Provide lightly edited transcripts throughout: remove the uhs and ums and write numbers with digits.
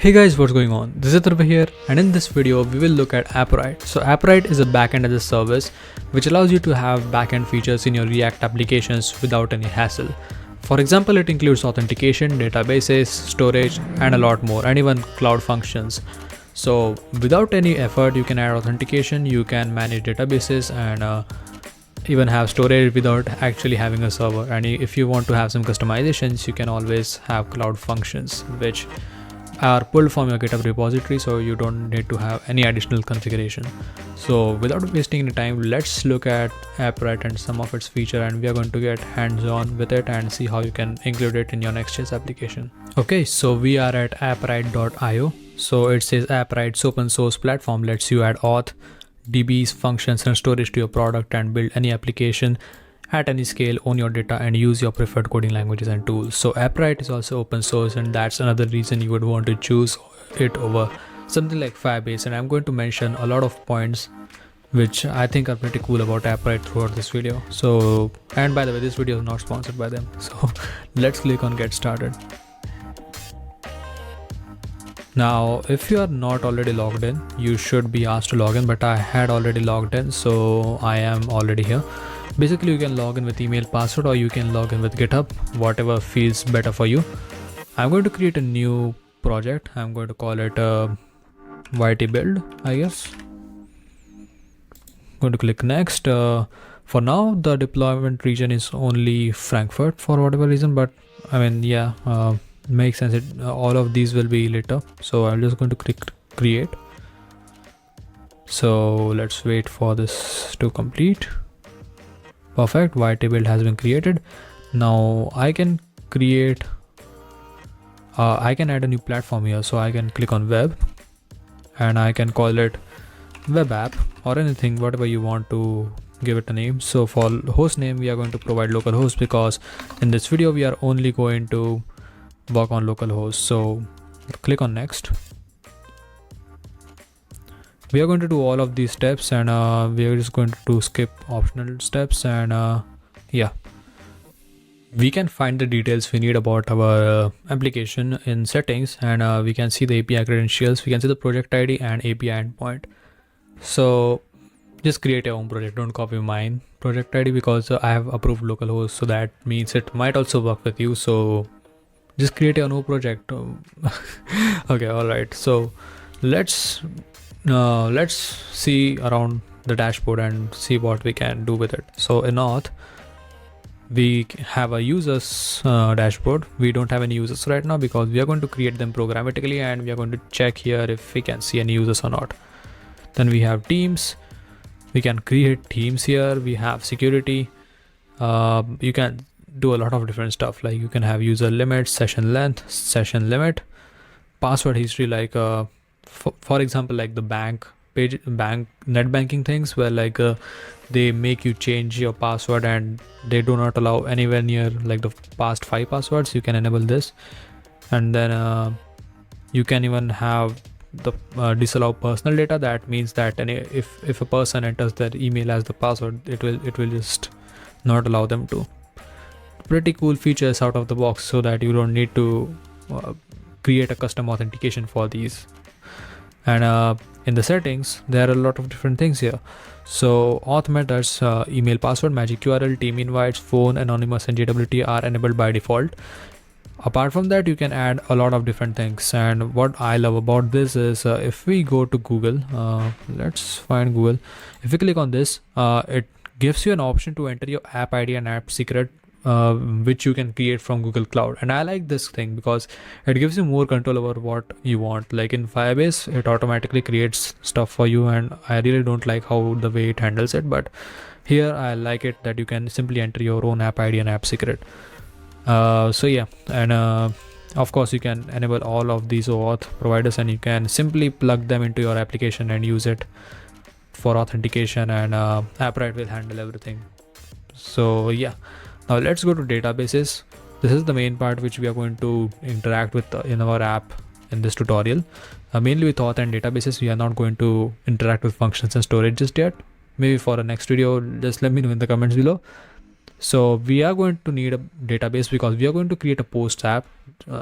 Hey guys, what's going on? This is Dhruv here, and in this video we will look at Appwrite. So Appwrite is a backend as a service which allows you to have backend features in your React applications without any hassle. For example, it includes authentication, databases, storage, and a lot more, and even cloud functions. So without any effort, you can add authentication, you can manage databases, and even have storage without actually having a server. And if you want to have some customizations, you can always have cloud functions which are pulled from your GitHub repository, so you don't need to have any additional configuration. So without wasting any time, let's look at Appwrite and some of its feature, and we are going to get hands-on with it and see how you can include it in your Next.js application. Okay, so we are at appwrite.io. So it says Appwrite's open source platform lets you add auth, DBs, functions, and storage to your product and build any application at any scale, own your data, and use your preferred coding languages and tools. So Appwrite is also open source, and that's another reason you would want to choose it over something like Firebase. And I'm going to mention a lot of points which I think are pretty cool about Appwrite throughout this video. So, and by the way, this video is not sponsored by them. So let's click on get started. Now, if you are not already logged in, you should be asked to log in, but I had already logged in, so I am already here. Basically, you can log in with email, password, or you can log in with GitHub, whatever feels better for you. I'm going to create a new project. I'm going to call it YT build, I guess. Going to click next. For now, the deployment region is only Frankfurt for whatever reason, but I mean, yeah, makes sense. All of these will be lit up. So I'm just going to click create. So let's wait for this to complete. Perfect, YT build has been created. Now I can create, I can add a new platform here. So I can click on web and I can call it web app or anything, whatever you want to give it a name. So for host name, we are going to provide localhost because in this video, we are only going to work on localhost. So click on next. We are going to do all of these steps, and we are just going to skip optional steps, and yeah, we can find the details we need about our application in settings, and we can see the API credentials, we can see the project ID and API endpoint. So just create your own project, don't copy mine project ID because I have approved localhost, so that means it might also work with you. So just create your new project. Okay, all right, so let's see around the dashboard and see what we can do with it. So in auth, we have a users dashboard. We don't have any users right now because we are going to create them programmatically, and we are going to check here if we can see any users or not. Then we have teams. We can create teams here. We have security. You can do a lot of different stuff, like you can have user limit, session length, session limit, password history, like for example, like the bank page, net banking things, where like they make you change your password and they do not allow anywhere near like the past 5 passwords. You can enable this, and then you can even have the disallow personal data. That means that if a person enters their email as the password, it will just not allow them to. Pretty cool features out of the box, so that you don't need to create a custom authentication for these. And in the settings, there are a lot of different things here. So auth methods, email, password, magic URL, team invites, phone, anonymous, and JWT are enabled by default. Apart from that, you can add a lot of different things. And what I love about this is if we go to Google, let's find Google. If you click on this, it gives you an option to enter your app ID and app secret, which you can create from Google Cloud. And I like this thing because it gives you more control over what you want. Like in Firebase, it automatically creates stuff for you, and I really don't like how the way it handles it, but here I like it that you can simply enter your own app ID and app secret. So yeah, and of course you can enable all of these OAuth providers, and you can simply plug them into your application and use it for authentication, and Appwrite will handle everything. So yeah, now let's go to databases. This is the main part which we are going to interact with in our app in this tutorial. Mainly with auth and databases, we are not going to interact with functions and storage just yet. Maybe for a next video, just let me know in the comments below. So we are going to need a database because we are going to create a post app,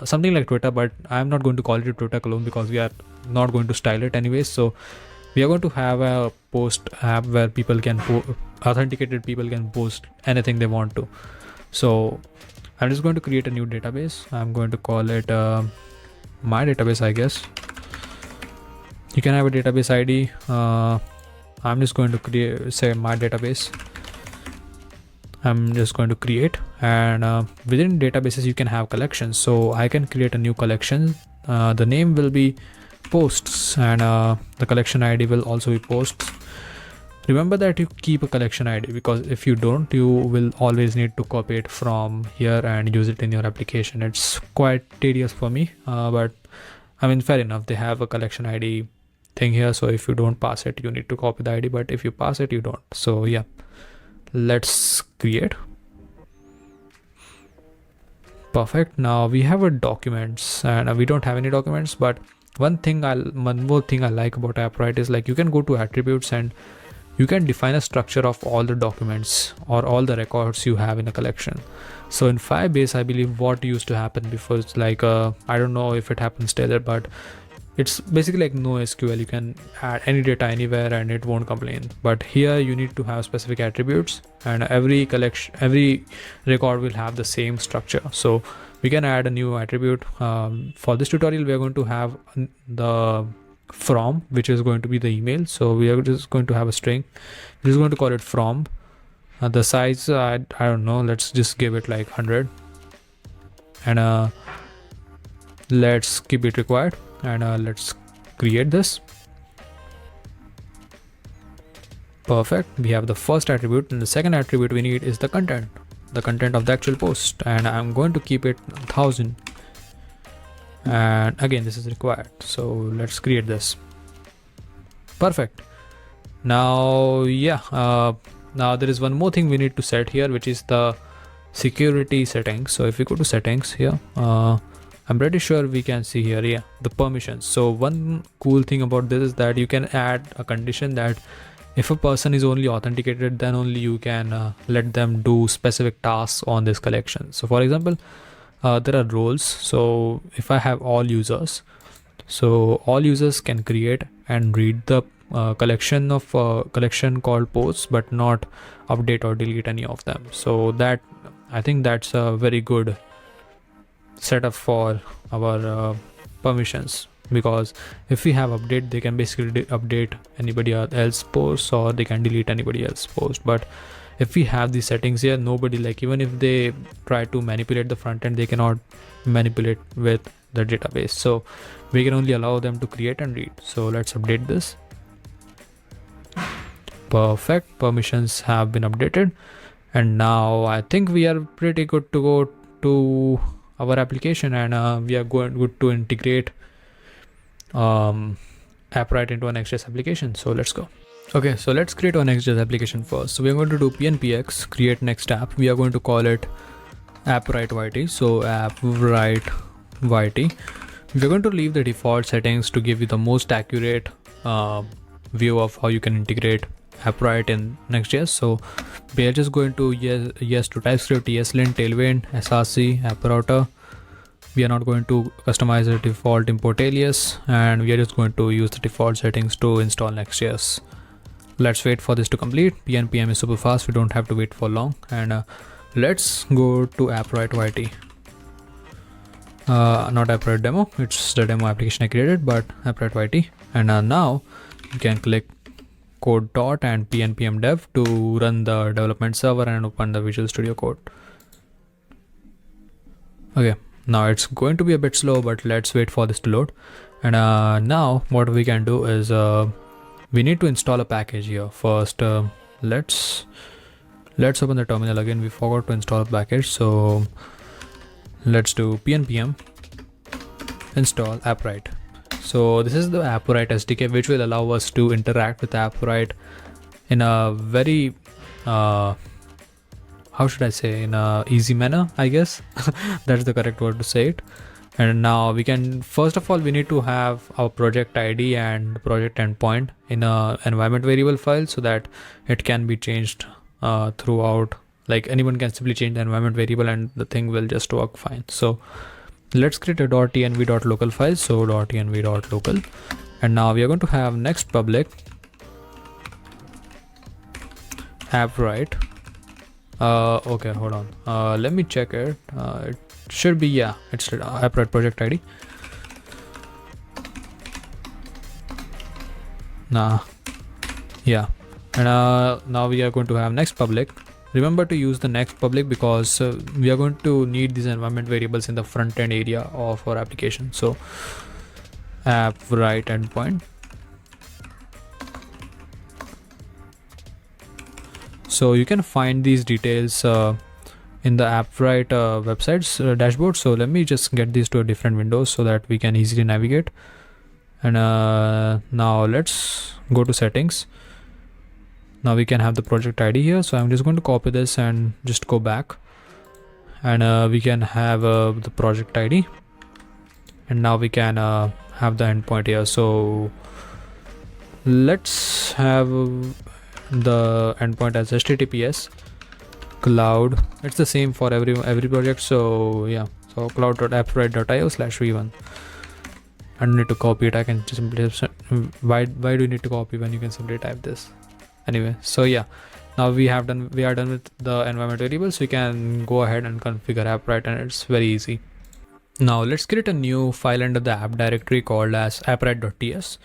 something like Twitter, but I'm not going to call it Twitter clone because we are not going to style it anyways. So we are going to have a post app where people can authenticated people can post anything they want to. So I'm just going to create a new database. I'm going to call it my database, I guess. You can have a database ID. I'm just going to say my database. I'm just going to create, and within databases you can have collections. So I can create a new collection. The name will be posts, and the collection ID will also be posts. Remember that you keep a collection ID, because if you don't, you will always need to copy it from here and use it in your application. It's quite tedious for me, but I mean, fair enough, they have a collection ID thing here. So if you don't pass it, you need to copy the ID, but if you pass it, you don't. So yeah, let's create. Perfect. Now we have a documents, and we don't have any documents, but one more thing I like about Appwrite is like you can go to attributes and you can define a structure of all the documents or all the records you have in a collection. So in Firebase, I believe what used to happen before, it's like I don't know if it happens still, but it's basically like NoSQL. You can add any data anywhere and it won't complain. But here you need to have specific attributes, and every record will have the same structure. So we can add a new attribute. For this tutorial, we are going to have the from, which is going to be the email. So we are just going to have a string. We're just going to call it from. The size, I don't know. Let's just give it like 100, and let's keep it required. And let's create this. Perfect. We have the first attribute, and the second attribute we need is the content of the actual post, and I'm going to keep it 1000. And again, this is required. So let's create this. Perfect. Now now there is one more thing we need to set here, which is the security settings. So if we go to settings here, I'm pretty sure we can see here, the permissions. So one cool thing about this is that you can add a condition that if a person is only authenticated, then only you can let them do specific tasks on this collection. So for example, there are roles. So if I have all users, so all users can create and read the collection called posts, but not update or delete any of them. So that, I think that's a very good setup for our permissions, because if we have update, they can basically update anybody else posts, or they can delete anybody else post. But if we have these settings here, nobody, like even if they try to manipulate the front end, they cannot manipulate with the database. So we can only allow them to create and read. So let's update this. Perfect. Permissions have been updated, and now I think we are pretty good to go to our application, and we are good to integrate Appwrite into a Next.js application. So let's go. Okay, so let's create our Next.js application first. So we're going to do pnpx create next app. We are going to call it Appwrite. So Appwrite. We're going to leave the default settings to give you the most accurate view of how you can integrate Appwrite in Next.js. So we are just going to yes to TypeScript, ESLint, Tailwind, SRC, app router. We are not going to customize the default import alias, and we are just going to use the default settings to install Next.js. Let's wait for this to complete. pnpm is super fast, we don't have to wait for long. And let's go to Appwrite. Not Appwrite demo, it's the demo application I created, but Appwrite. And now you can click code dot and pnpm dev to run the development server and open the Visual Studio Code. Okay, now it's going to be a bit slow, but let's wait for this to load. And now what we can do is we need to install a package here. First, let's open the terminal again. We forgot to install a package, so let's do pnpm install Appwrite. So this is the Appwrite SDK, which will allow us to interact with Appwrite in a very how should I say, in a easy manner, I guess. That's the correct word to say it. And now we can, first of all, we need to have our project ID and project endpoint in a environment variable file, so that it can be changed throughout Like anyone can simply change the environment variable and the thing will just work fine. So let's create a .env.local file. So .env.local, and now we are going to have next public Appwrite. Okay, hold on. Let me check it. It should be, yeah, it's Appwrite project ID. Yeah, and now we are going to have next public. Remember to use the next public because we are going to need these environment variables in the front end area of our application. So Appwrite endpoint. So you can find these details in the Appwrite website's dashboard. So let me just get these to a different window so that we can easily navigate. And now let's go to settings. Now we can have the project ID here. So I'm just going to copy this and just go back, and we can have the project ID, and now we can have the endpoint here. So let's have the endpoint as HTTPS cloud. It's the same for every project. So yeah, so cloud.appwrite.io/v1. I don't need to copy it. I can just simply, why do you need to copy when you can simply type this? Anyway, so yeah, now we are done with the environment variables. We can go ahead and configure Appwrite, and it's very easy. Now let's create a new file under the app directory called as appwrite.ts.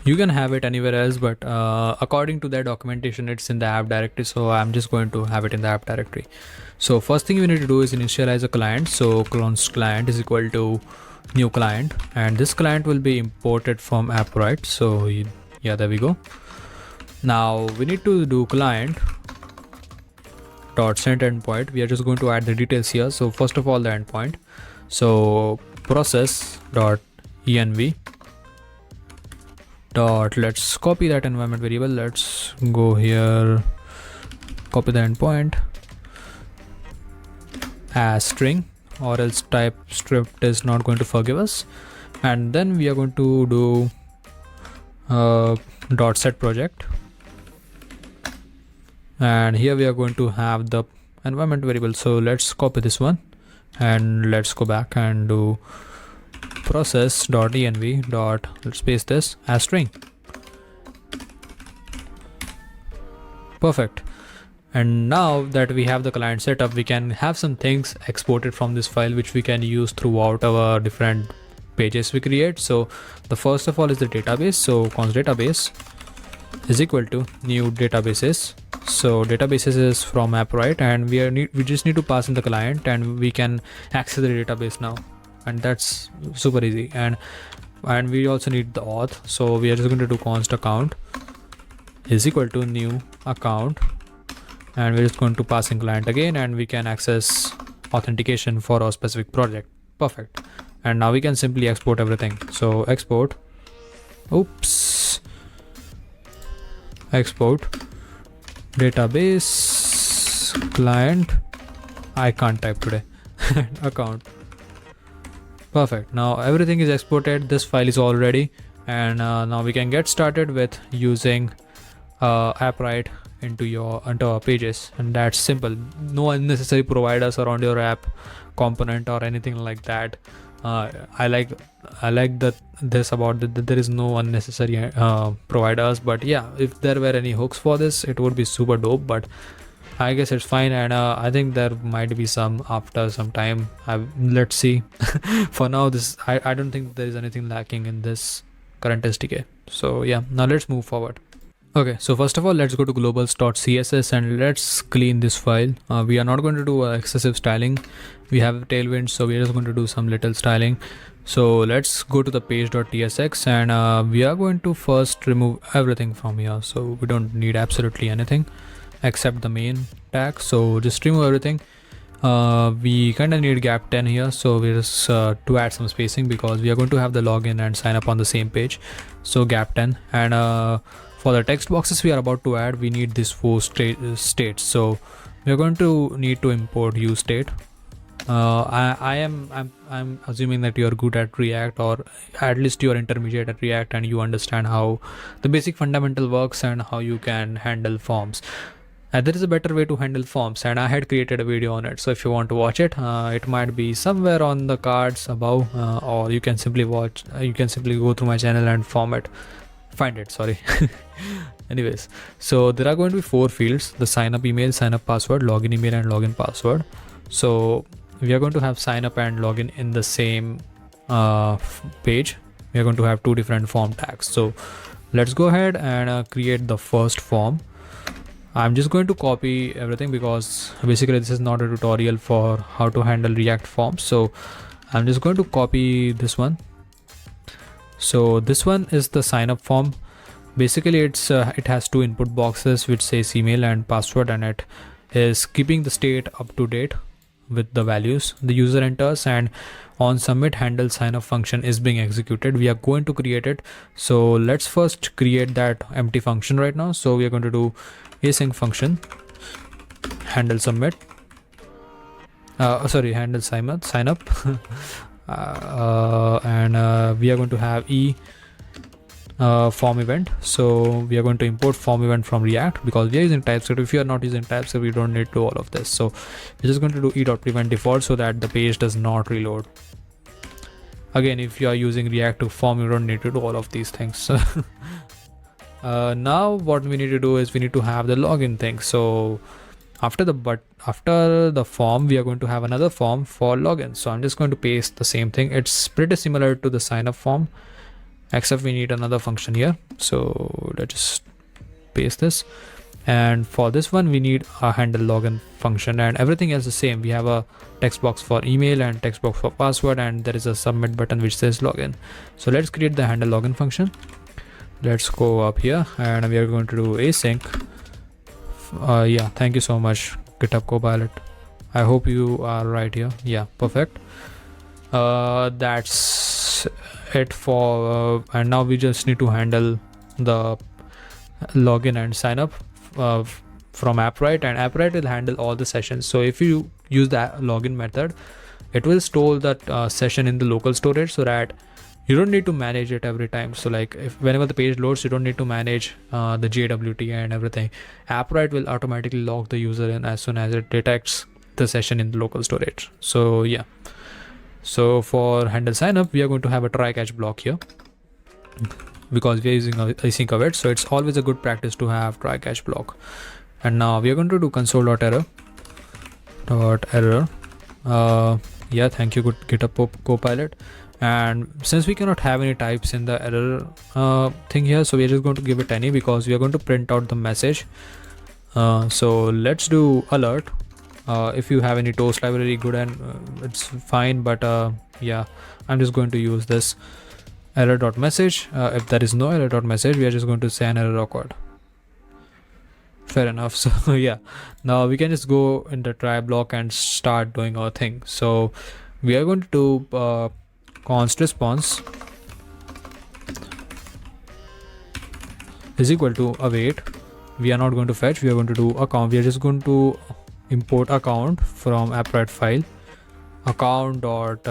You can have it anywhere else, but according to their documentation, it's in the app directory. So I'm just going to have it in the app directory. So first thing we need to do is initialize a client. So const client is equal to new client, and this client will be imported from Appwrite. So yeah, there we go. Now we need to do client dot send endpoint. We are just going to add the details here. So first of all, the endpoint. So process dot env dot, let's copy that environment variable. Let's go here, copy the endpoint as string, or else TypeScript is not going to forgive us. And then we are going to do dot set project, and here we are going to have the environment variable. So let's copy this one and let's go back and do process.env dot, let's paste this as string. Perfect. And now that we have the client set up, we can have some things exported from this file which we can use throughout our different pages we create. So the first of all is the database. So const database is equal to new databases. So databases is from Appwrite, and we just need to pass in the client, and we can access the database now, and that's super easy. And we also need the auth. So we are just going to do const account is equal to new account, and we're just going to pass in client again, and we can access authentication for our specific project. Perfect. And now we can simply export everything. So export database client, I can't type today, account. Perfect. Now everything is exported. This file is all ready, and now we can get started with using Appwrite into our pages. And that's simple. No unnecessary providers around your app component or anything like that. I like this about that there is no unnecessary providers. But yeah, if there were any hooks for this, it would be super dope, but I guess it's fine. And I think there might be some after some time. Let's see. For now, I don't think there is anything lacking in this current SDK. So yeah, now let's move forward. Okay, so first of all, let's go to globals.css and let's clean this file. We are not going to do excessive styling. We have tailwind, so we are just going to do some little styling. So let's go to the page.tsx, and we are going to first remove everything from here. So we don't need absolutely anything except the main tag. So just remove everything. We kind of need gap 10 here, so we just to add some spacing because we are going to have the login and sign up on the same page. So gap 10, and for the text boxes we are about to add, we need these 4 states. So we are going to need to import useState. I'm assuming that you are good at React, or at least you are intermediate at React, and you understand how the basic fundamental works and how you can handle forms. And there is a better way to handle forms, and I had created a video on it. So if you want to watch it, it might be somewhere on the cards above, or you can simply watch. You can simply go through my channel and find it. Sorry. Anyways, so there are going to be 4 fields: the sign up email, sign up password, login email, and login password. So we are going to have sign up and login in the same page. We are going to have 2 different form tags. So let's go ahead and create the first form. I'm just going to copy everything because basically this is not a tutorial for how to handle React forms. So I'm just going to copy this one. So this one is the sign up form. Basically it has 2 input boxes which says email and password, and it is keeping the state up to date with the values the user enters, and on submit handle sign up function is being executed. We are going to create it. So let's first create that empty function right now. So we are going to do async function handle submit handle sign up and we are going to have form event. So we are going to import form event from React because we are using TypeScript. If you are not using TypeScript, we don't need to do all of this. So we're just going to do e.prevent default so that the page does not reload. Again, if you are using React to form, you don't need to do all of these things. Now what we need to do is we need to have the login thing. So after the form, we are going to have another form for login. So I'm just going to paste the same thing. It's pretty similar to the sign up form, except we need another function here. So let's just paste this, and for this one we need a handle login function, and everything else is the same. We have a text box for email and text box for password, and there is a submit button which says login. So let's create the handle login function. Let's go up here and we are going to do async. Yeah, thank you so much GitHub Copilot. I hope you are right here. Yeah, perfect. That's it for and now we just need to handle the login and sign up from Appwrite, and Appwrite will handle all the sessions. So if you use the login method, it will store that session in the local storage so that you don't need to manage it every time. So like whenever the page loads, you don't need to manage the JWT and everything. Appwrite will automatically log the user in as soon as it detects the session in the local storage. So yeah. So for handle sign up, we are going to have a try catch block here because we are using async await. So it's always a good practice to have try catch block. And now we are going to do console.error. Yeah, thank you, good GitHub Copilot. And since we cannot have any types in the error thing here, so we're just going to give it any because we are going to print out the message. So let's do alert. If you have any toast library, good, and it's fine, but yeah, I'm just going to use this error.message. If there is no error.message, we are just going to say an error occurred. Fair enough. So yeah, now we can just go in the try block and start doing our thing. So we are going to do const response is equal to await. We are not going to fetch, we are going to do account. We are just going to import account from Appwrite file, account dot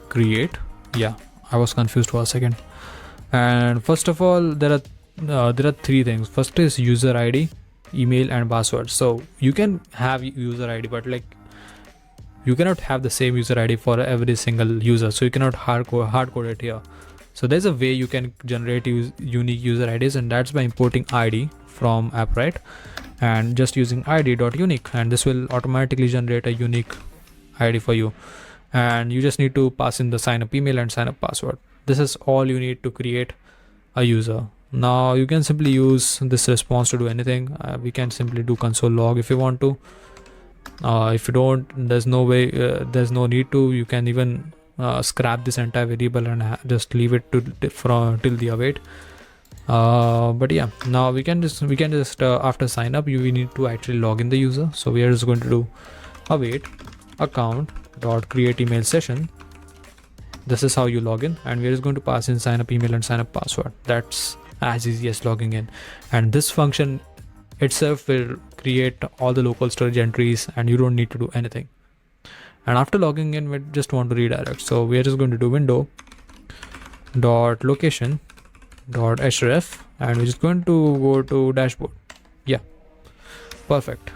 create. Yeah, I was confused for a second. And first of all, there are 3 things. First is user ID, email, and password. So you can have user ID, but like you cannot have the same user ID for every single user, so you cannot hard code it here. So there's a way you can generate unique user IDs, and that's by importing ID from Appwrite and just using id.unique, and this will automatically generate a unique ID for you. And you just need to pass in the sign up email and sign up password. This is all you need to create a user. Now you can simply use this response to do anything. We can simply do console log if you want to. If you don't, there's no way, there's no need to. You can even scrap this entire variable and just leave it to till the await. But yeah, now we can just after sign up, we need to actually log in the user. So we are just going to do await account dot create email session. This is how you log in, and we're just going to pass in sign up email and sign up password. That's as easy as logging in, and this function itself will create all the local storage entries, and you don't need to do anything. And after logging in, we just want to redirect. So we are just going to do window dot location dot href, and we're just going to go to dashboard. Yeah, perfect.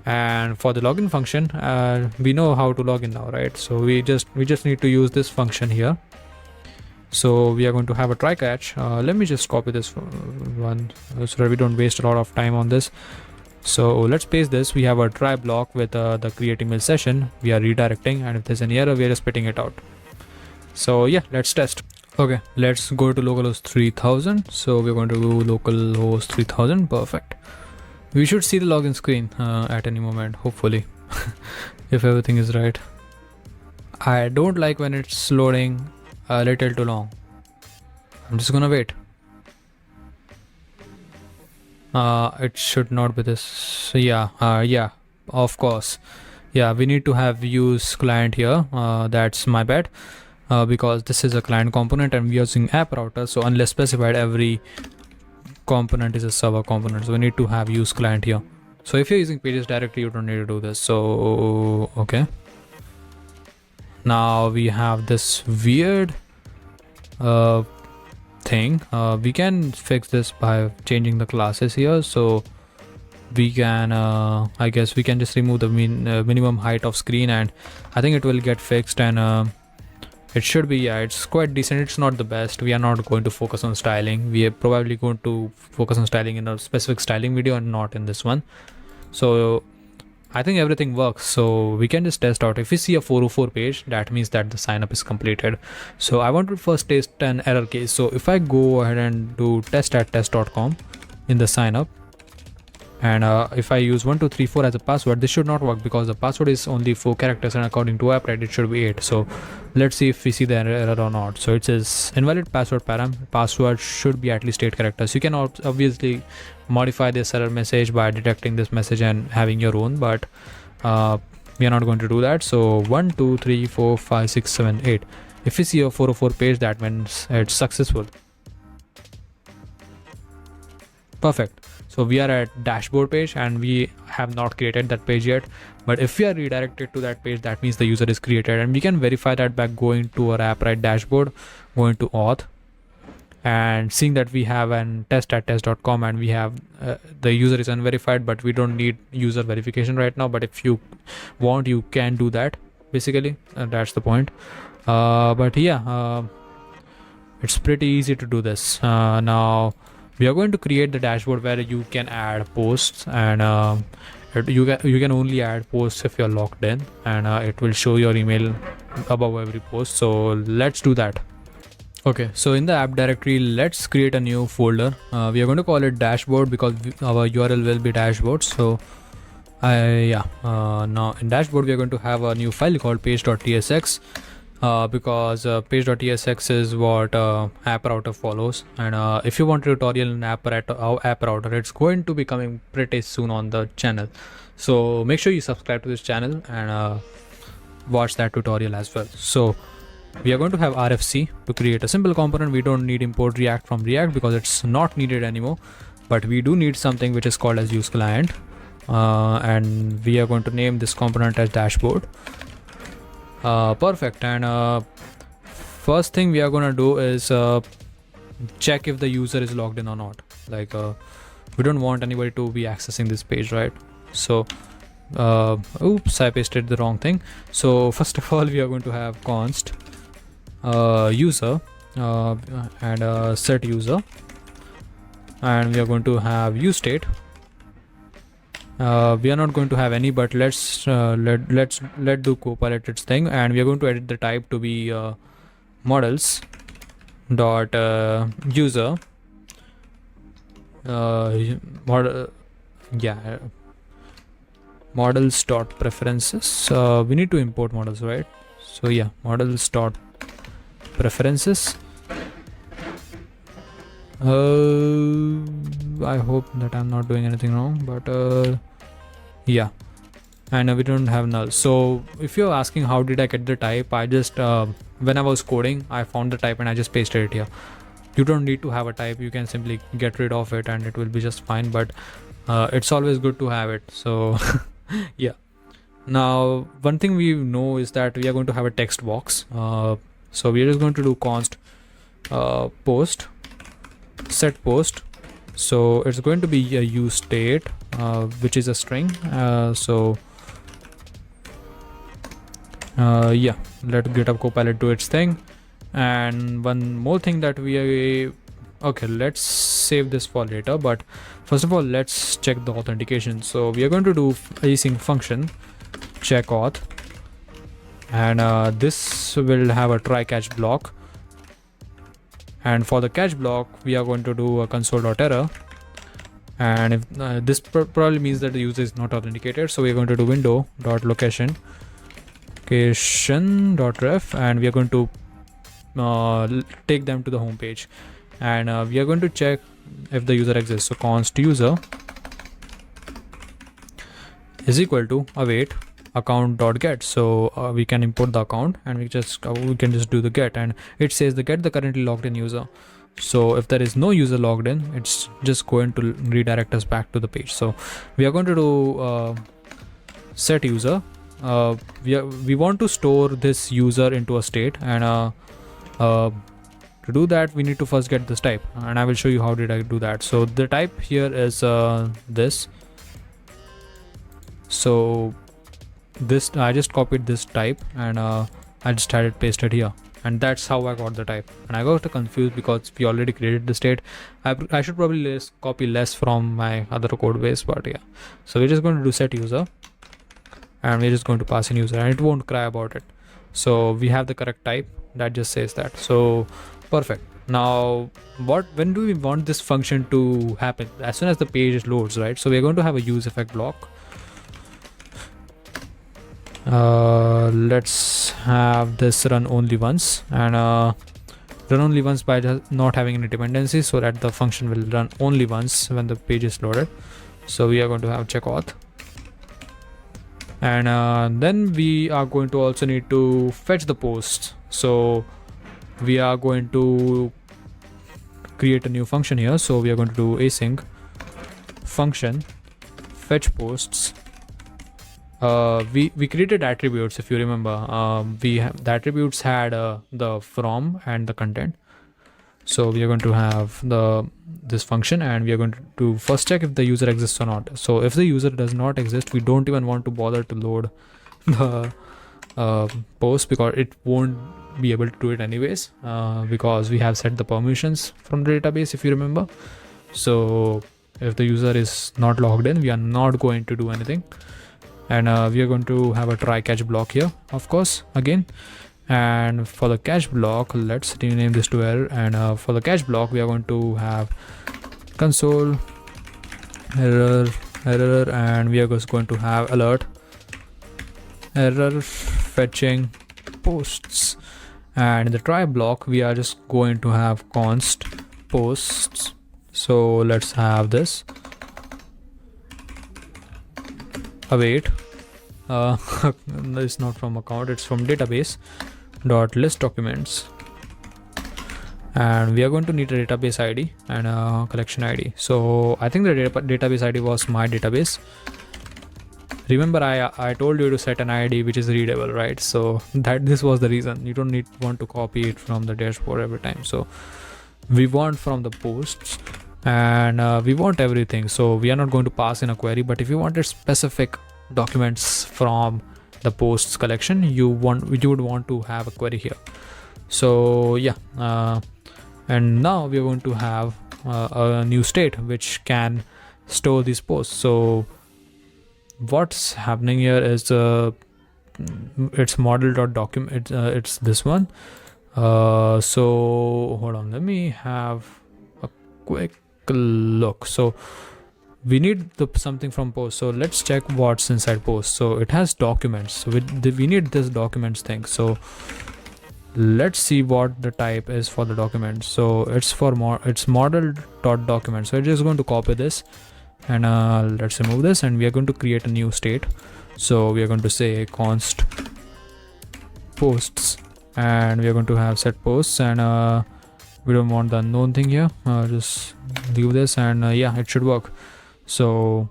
And for the login function, we know how to log in now, right? So we just need to use this function here. So we are going to have a try catch. Let me just copy this one so that we don't waste a lot of time on this. So let's paste this. We have a try block with the create email session. We are redirecting, and if there's any error, we are just spitting it out. So yeah, let's test. Okay, let's go to localhost 3000. So we're going to do localhost 3000. Perfect. We should see the login screen at any moment, hopefully, if everything is right. I don't like when it's loading a little too long. I'm just gonna wait. It should not be this. So yeah, of course. Yeah, we need to have use client here. That's my bad. Because this is a client component and we are using app router. So unless specified, every component is a server component, so we need to have use client here. So if you're using pages directly, you don't need to do this. So okay, now we have this weird thing. We can fix this by changing the classes here. So we can I guess we can just remove the minimum height of screen, and I think it will get fixed. And it should be, yeah, it's quite decent. It's not the best. We are not going to focus on styling. We are probably going to focus on styling in a specific styling video and not in this one. So I think everything works. So we can just test out. If we see a 404 page, that means that the sign up is completed. So I want to first test an error case. So if I go ahead and do test@test.com in the sign up, and if I use 1234 as a password, this should not work because the password is only 4 characters and according to Appwrite it should be 8. So let's see if we see the error or not. So it says invalid password param. Password should be at least 8 characters. You can obviously modify this error message by detecting this message and having your own, but we are not going to do that. So 1 2 3 4 5 6 7 8. If we see a 404 page, that means it's successful. Perfect. So we are at dashboard page and we have not created that page yet, but if we are redirected to that page, that means the user is created, and we can verify that by going to our Appwrite dashboard, going to auth, and seeing that we have an test@test.com and we have the user is unverified, but we don't need user verification right now. But if you want, you can do that basically, and that's the point. But yeah, it's pretty easy to do this. Now we are going to create the dashboard where you can add posts, and you can only add posts if you're logged in, and it will show your email above every post. So let's do that. Okay, so in the app directory, let's create a new folder. We are going to call it dashboard because our URL will be dashboard. So now in dashboard, we are going to have a new file called page.tsx. Because page.tsx is what app router follows, and if you want a tutorial in app router, it's going to be coming pretty soon on the channel. So make sure you subscribe to this channel and watch that tutorial as well. So we are going to have RFC to create a simple component. We don't need import React from React because it's not needed anymore, but we do need something which is called as use client, and we are going to name this component as dashboard. Perfect. And first thing we are gonna do is check if the user is logged in or not. Like we don't want anybody to be accessing this page, right? So oops, I pasted the wrong thing. So first of all, we are going to have const user and set user, and we are going to have use state. We are not going to have any, but let's let do Copilot its thing, and we are going to edit the type to be models dot user models dot preferences. We need to import models, right? So yeah, models dot preferences. I hope that I'm not doing anything wrong, but yeah, and we don't have null. So if you're asking how did I get the type, I just when I was coding, I found the type and I just pasted it here. You don't need to have a type, you can simply get rid of it and it will be just fine, but it's always good to have it. So yeah, now one thing we know is that we are going to have a text box. So we are just going to do const post set post. So it's going to be a use state, which is a string. Yeah, let GitHub Copilot do its thing. And one more thing that okay, let's save this for later, but first of all, let's check the authentication. So we are going to do async function check auth, and this will have a try catch block. And for the catch block, we are going to do a console.error. And if this probably means that the user is not authenticated, so we're going to do window.location.ref, and we are going to take them to the home page, and we are going to check if the user exists. So const user is equal to await account.get. So we can import the account, and we can just do the get, and it says the get the currently logged in user. So if there is no user logged in, it's just going to redirect us back to the page. So we are going to do set user. We want to store this user into a state, and to do that we need to first get this type, and I will show you how did I do that. So the type here is this. So this, I just copied this type, and I just had it pasted here, and that's how I got the type. And I got confused because we already created the state. I should probably copy less from my other code base, but yeah. So we're just going to do set user, and we're just going to pass in user, and it won't cry about it. So we have the correct type that just says that. So perfect. Now when do we want this function to happen? As soon as the page loads, right? So we're going to have a use effect block. Let's have this run only once, and run only once by not having any dependencies, so that the function will run only once when the page is loaded. So we are going to have check auth, and then we are going to also need to fetch the posts. So we are going to create a new function here. So we are going to do async function fetch posts. We created attributes, if you remember. The attributes had the from and the content. So we are going to have this function, and we are going to first check if the user exists or not. So if the user does not exist, we don't even want to bother to load the post, because it won't be able to do it anyways, because we have set the permissions from the database, if you remember. So if the user is not logged in, we are not going to do anything. And we are going to have a try catch block here, of course, again. And for the catch block, let's rename this to error. And for the catch block, we are going to have console error, and we are just going to have alert error fetching posts. And in the try block, we are just going to have const posts. So let's have this await it's not from account, it's from database dot list documents, and we are going to need a database ID and a collection ID. So I think the database ID was my database. Remember, I told you to set an ID which is readable, right? So this was the reason. You don't want to copy it from the dashboard every time. So we want from the posts, and we want everything. So we are not going to pass in a query, but if you wanted specific documents from the posts collection, you would want to have a query here. So yeah, and now we are going to have a new state which can store these posts. So what's happening here is it's model.document. It's this one. So hold on, let me have a quick look. So we need something from post. So let's check what's inside post. So it has documents. So we need this documents thing. So let's see what the type is for the document. So it's it's model.document. So we're just going to copy this, and let's remove this, and we are going to create a new state. So we are going to say const posts, and we are going to have set posts, and we don't want the unknown thing here. Just leave this, and yeah, it should work. So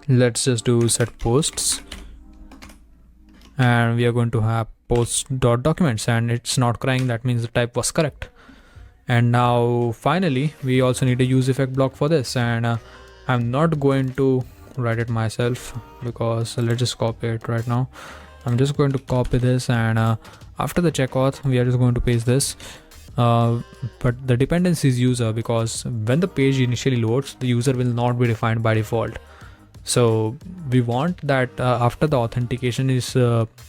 let's just do set posts, and we are going to have post.documents, and it's not crying. That means the type was correct. And now finally we also need a use effect block for this, and I'm not going to write it myself because let's just copy it right now. I'm just going to copy this, and after the check auth we are just going to paste this, but the dependency is user, because when the page initially loads, the user will not be defined by default. So we want that after the authentication is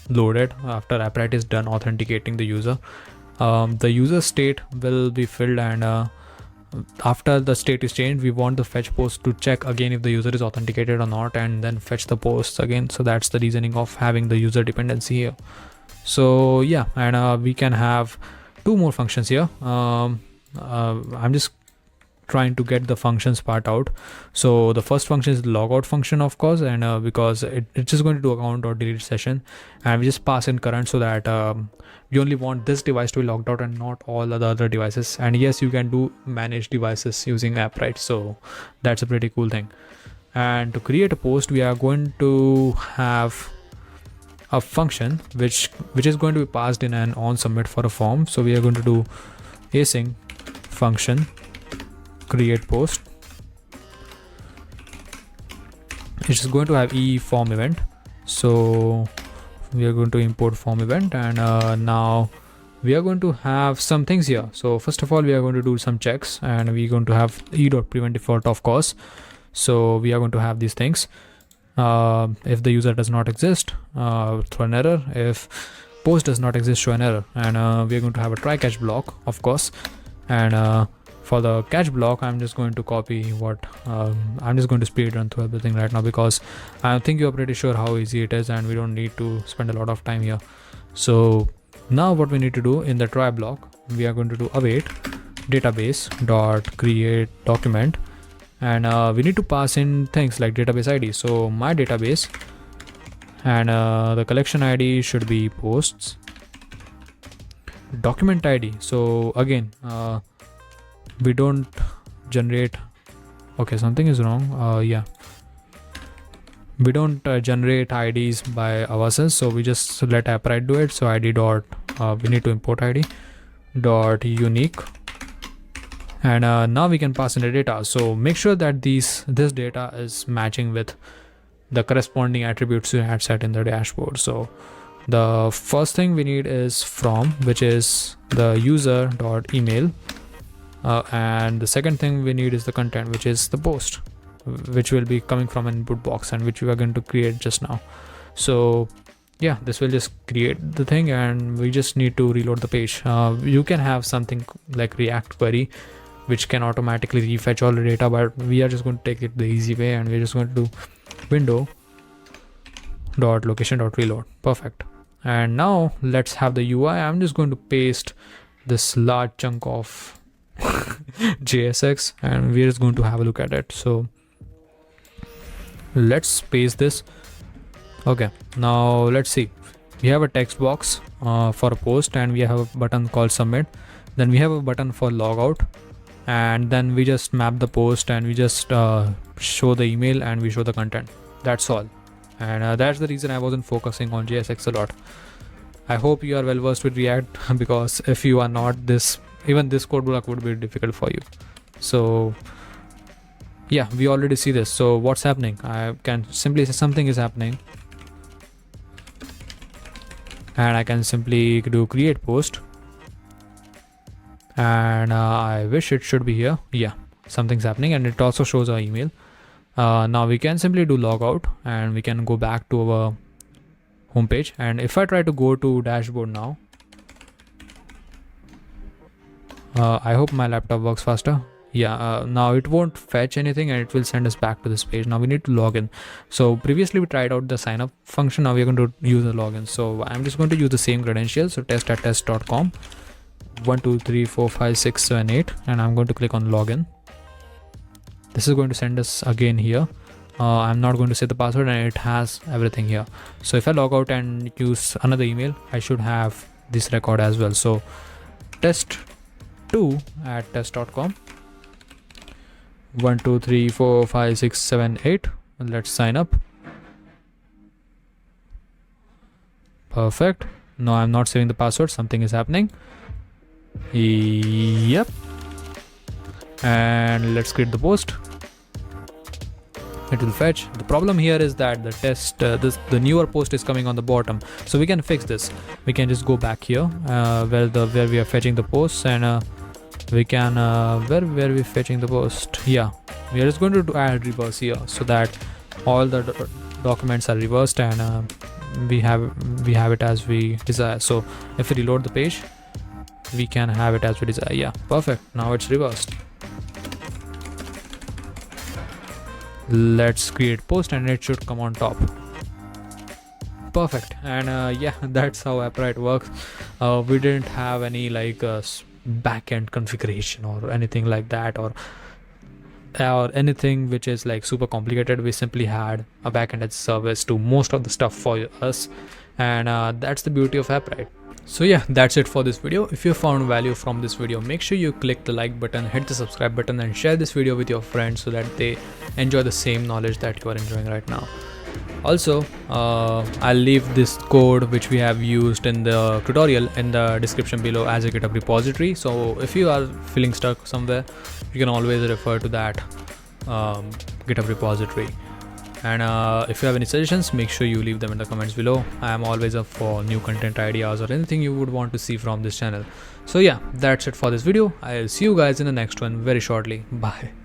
loaded, after Appwrite is done authenticating the user state will be filled, and after the state is changed, we want the fetch post to check again if the user is authenticated or not, and then fetch the posts again. So that's the reasoning of having the user dependency here. So yeah, and we can have two more functions here. I'm just trying to get the functions part out. So the first function is the logout function, of course, and because it's just going to do account or delete session, and we just pass in current, so that we only want this device to be logged out and not all the other devices. And yes, you can do manage devices using Appwrite, so that's a pretty cool thing. And to create a post, we are going to have a function which is going to be passed in an on submit for a form. So we are going to do async function create post. It's just going to have form event. So we are going to import form event, and now we are going to have some things here. So first of all, we are going to do some checks, and we're going to have e.prevent default, of course. So we are going to have these things. If the user does not exist, throw an error. If post does not exist, show an error. And we are going to have a try catch block, of course. And for the catch block, I'm just going to copy what I'm just going to speed run through everything right now, because I think you're pretty sure how easy it is, and we don't need to spend a lot of time here. So now what we need to do in the try block, we are going to do await database dot create document, and we need to pass in things like database ID. So my database, and the collection ID should be posts, document ID. So again, we don't generate, okay, something is wrong. Yeah, we don't generate IDs by ourselves, so we just let Appwrite do it. So ID dot we need to import ID dot unique, and now we can pass in the data. So make sure that this data is matching with the corresponding attributes you had set in the dashboard. So the first thing we need is from, which is the user dot email, and the second thing we need is the content, which is the post, which will be coming from an input box and which we are going to create just now. So yeah, this will just create the thing, and we just need to reload the page. You can have something like React query which can automatically refetch all the data, but we are just going to take it the easy way, and we're just going to do window dot location dot reload. Perfect. And now let's have the UI. I'm just going to paste this large chunk of JSX, and we're just going to have a look at it. So let's paste this. Okay, now let's see. We have a text box for a post, and we have a button called submit. Then we have a button for logout, and then we just map the post, and we just show the email, and we show the content. That's all. And that's the reason I wasn't focusing on JSX a lot. I hope you are well versed with React, because if you are not, even this code block would be difficult for you. So yeah, we already see this. So what's happening? I can simply say something is happening, and I can simply do create post, and I wish it should be here. Yeah, something's happening, and it also shows our email. Now we can simply do logout, and we can go back to our homepage. And if I try to go to dashboard now, I hope my laptop works faster. Yeah, now it won't fetch anything, and it will send us back to this page. Now we need to log in. So previously we tried out the sign up function. Now we're going to use the login. So I'm just going to use the same credentials. So test@test.com 1 2 3 4 5 6 7 8, and I'm going to click on login. This is going to send us again here. I'm not going to set the password, and it has everything here. So if I log out and use another email, I should have this record as well. So test2@test.com 1 2 3 4 5 6 7 8. Let's sign up. Perfect. No, I'm not saving the password. Something is happening. Yep. and let's create the post. It will fetch. The problem here is that the test the newer post is coming on the bottom, so we can fix this. We can just go back here where we are fetching the posts, and we can where we fetching the post. Yeah, we are just going to add reverse here so that all the documents are reversed, and we have it as we desire. So if we reload the page, we can have it as we desire. Yeah, perfect. Now it's reversed. Let's create post and it should come on top. Perfect. And yeah, that's how Appwrite works. We didn't have any like backend configuration or anything like that, or anything which is like super complicated. We simply had a backend as a service to most of the stuff for us, and that's the beauty of Appwrite. So yeah, that's it for this video. If you found value from this video, make sure you click the like button, hit the subscribe button, and share this video with your friends so that they enjoy the same knowledge that you are enjoying right now. Also, I'll leave this code which we have used in the tutorial in the description below as a GitHub repository. So if you are feeling stuck somewhere, you can always refer to that GitHub repository. And if you have any suggestions, make sure you leave them in the comments below. I am always up for new content ideas or anything you would want to see from this channel. So yeah, that's it for this video. I'll see you guys in the next one very shortly. Bye.